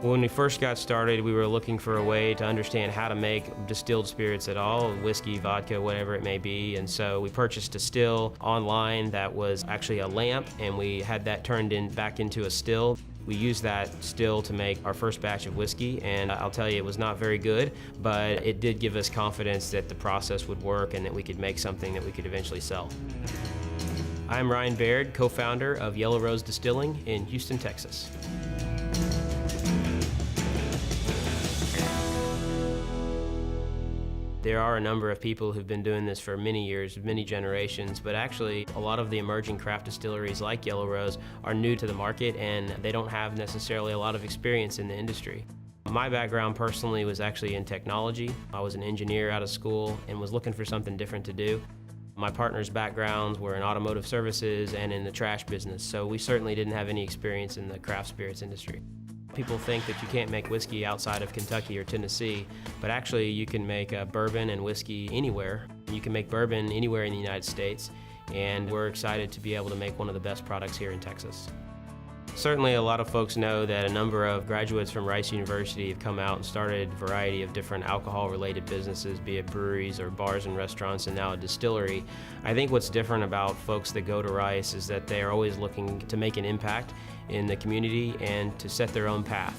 When we first got started, we were looking for a way to understand how to make distilled spirits at all, whiskey, vodka, whatever it may be. And so we purchased a still online that was actually a lamp, and we had that turned back into a still. We used that still to make our first batch of whiskey, and I'll tell you, it was not very good, but it did give us confidence that the process would work and that we could make something that we could eventually sell. I'm Ryan Baird, co-founder of Yellow Rose Distilling in Houston, Texas. There are a number of people who've been doing this for many years, many generations, but actually a lot of the emerging craft distilleries like Yellow Rose are new to the market and they don't have necessarily a lot of experience in the industry. My background personally was actually in technology. I was an engineer out of school and was looking for something different to do. My partner's backgrounds were in automotive services and in the trash business, so we certainly didn't have any experience in the craft spirits industry. People think that you can't make whiskey outside of Kentucky or Tennessee, but actually you can make bourbon and whiskey anywhere. You can make bourbon anywhere in the United States, and we're excited to be able to make one of the best products here in Texas. Certainly a lot of folks know that a number of graduates from Rice University have come out and started a variety of different alcohol-related businesses, be it breweries or bars and restaurants, and now a distillery. I think what's different about folks that go to Rice is that they are always looking to make an impact in the community and to set their own path.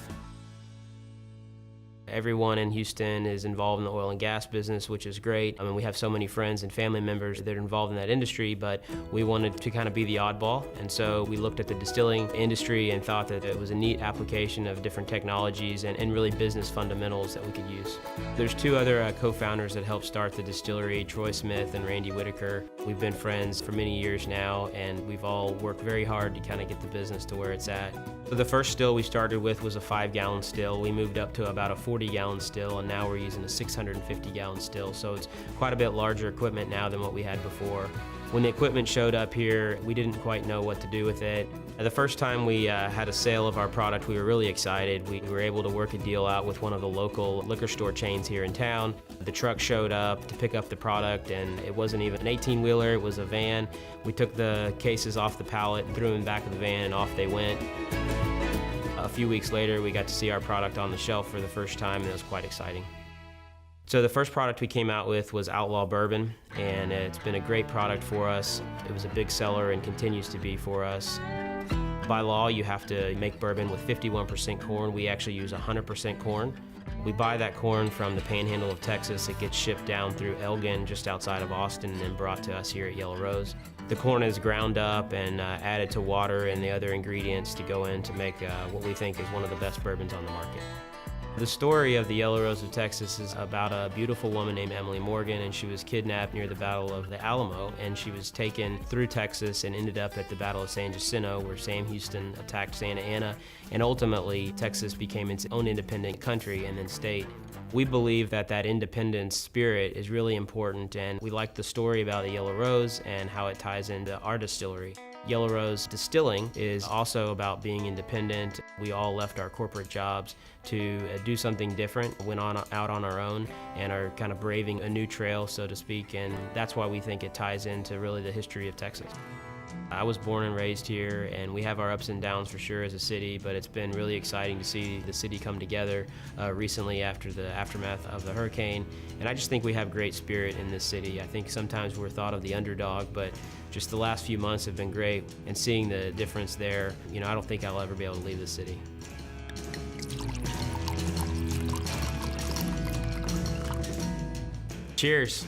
Everyone in Houston is involved in the oil and gas business, which is great. I mean, we have so many friends and family members that are involved in that industry, but we wanted to kind of be the oddball. And so we looked at the distilling industry and thought that it was a neat application of different technologies and really business fundamentals that we could use. There's two other co-founders that helped start the distillery, Troy Smith and Randy Whitaker. We've been friends for many years now, and we've all worked very hard to kind of get the business to where it's at. So the first still we started with was a 5-gallon still. We moved up to about a 40-gallon still, and now we're using a 650-gallon still. So it's quite a bit larger equipment now than what we had before. When the equipment showed up here, we didn't quite know what to do with it. The first time we had a sale of our product, we were really excited. We were able to work a deal out with one of the local liquor store chains here in town. The truck showed up to pick up the product, and it wasn't even an 18-wheeler, it was a van. We took the cases off the pallet and threw them in the back of the van, and off they went. A few weeks later, we got to see our product on the shelf for the first time, and it was quite exciting. So the first product we came out with was Outlaw Bourbon, and it's been a great product for us. It was a big seller and continues to be for us. By law, you have to make bourbon with 51% corn. We actually use 100% corn. We buy that corn from the panhandle of Texas. It gets shipped down through Elgin, just outside of Austin, and then brought to us here at Yellow Rose. The corn is ground up and added to water and the other ingredients to go in to make what we think is one of the best bourbons on the market. The story of the Yellow Rose of Texas is about a beautiful woman named Emily Morgan, and she was kidnapped near the Battle of the Alamo, and she was taken through Texas and ended up at the Battle of San Jacinto, where Sam Houston attacked Santa Anna, and ultimately Texas became its own independent country and then state. We believe that that independence spirit is really important, and we like the story about the Yellow Rose and how it ties into our distillery. Yellow Rose Distilling is also about being independent. We all left our corporate jobs to do something different, went out on our own, and are kind of braving a new trail, so to speak, and that's why we think it ties into really the history of Texas. I was born and raised here, and we have our ups and downs for sure as a city, but it's been really exciting to see the city come together recently after the aftermath of the hurricane. And I just think we have great spirit in this city. I think sometimes we're thought of the underdog, but just the last few months have been great, and seeing the difference there, I don't think I'll ever be able to leave the city. Cheers.